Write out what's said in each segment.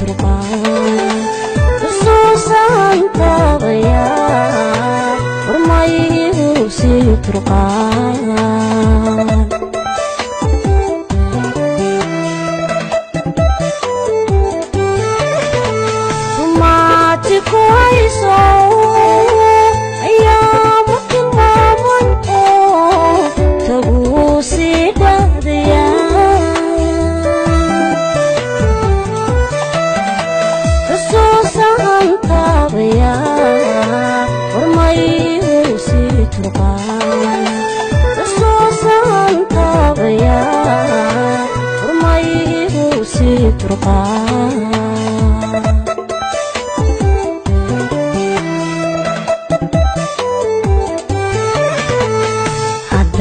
turqaan xusuusan taabaya warmaygu sii turqaan sumaati ku hayso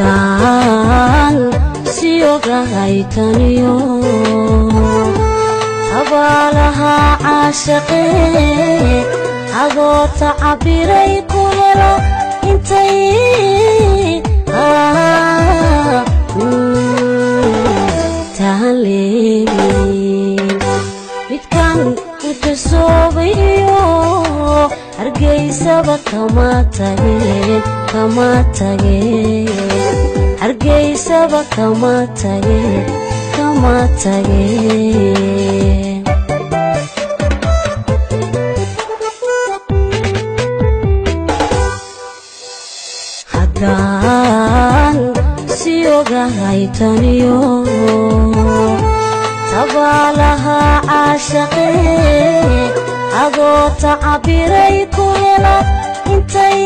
haddaan sii ogahay taniyo habaalaha caashaqee adoo tacabiray ku helo intay tahan leeyin midkan utasoobayo hargeysaba kama tageen hargeysaba kama tageen haddaan sii ogahay taniyo tabaalaha caashaqee adoo tacabiray ku helo intay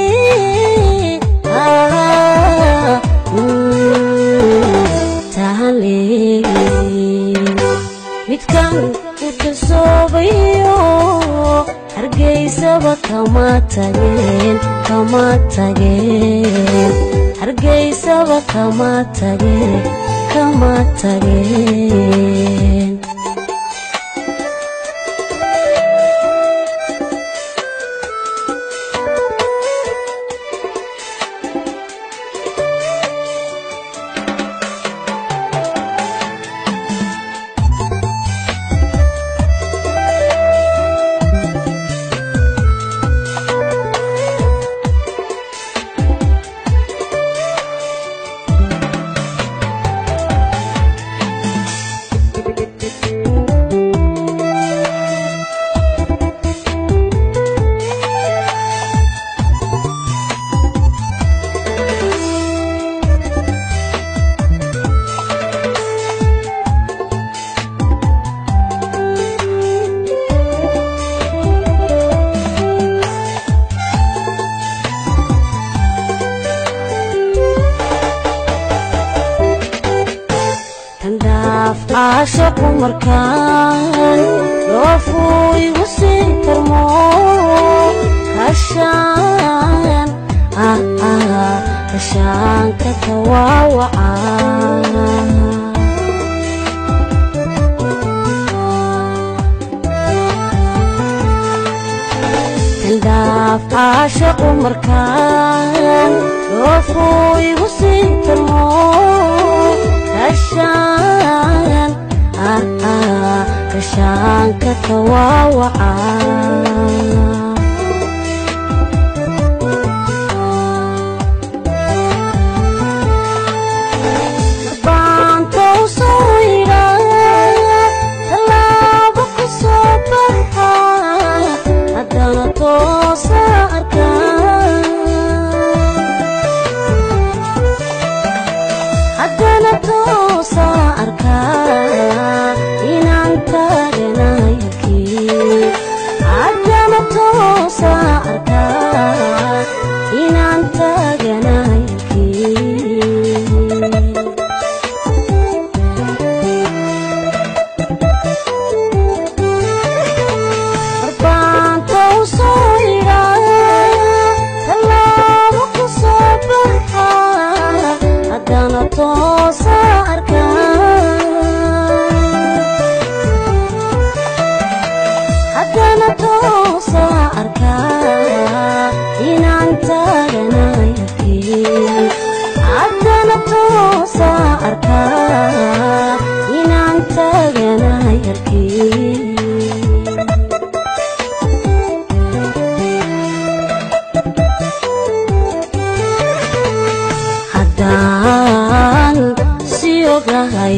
tahan leeyin midkan utasoobayo hargeysaba kama tageen hargeysaba kama tageen عاشق مركان لوفوي وسيتر مو عشان كتواوعان تنداف عاشق مركان لوفوي وسيتر مو عشان كتواوعان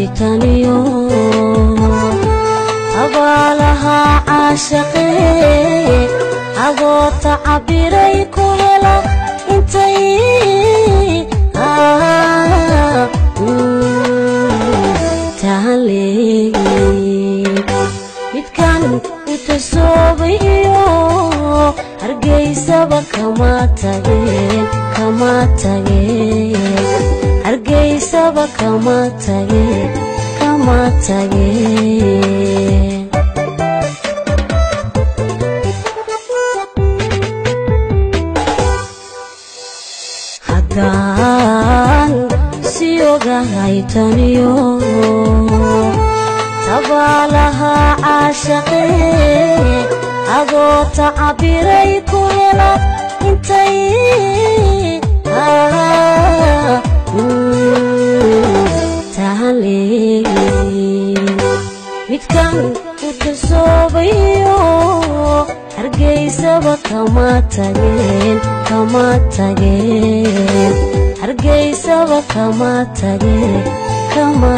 haytaniyo abalaha caashaqe adoo tacabiray ku helo intay midkan utasoobayo hargeysaba kama tageen hargeysaba kama tageen haddaan si ogahay taniyo abalaha caashaqe adoo tacabiray ku helo intay midkan utasoobayo hargeysaba kama tageen hargeysaba kama tageen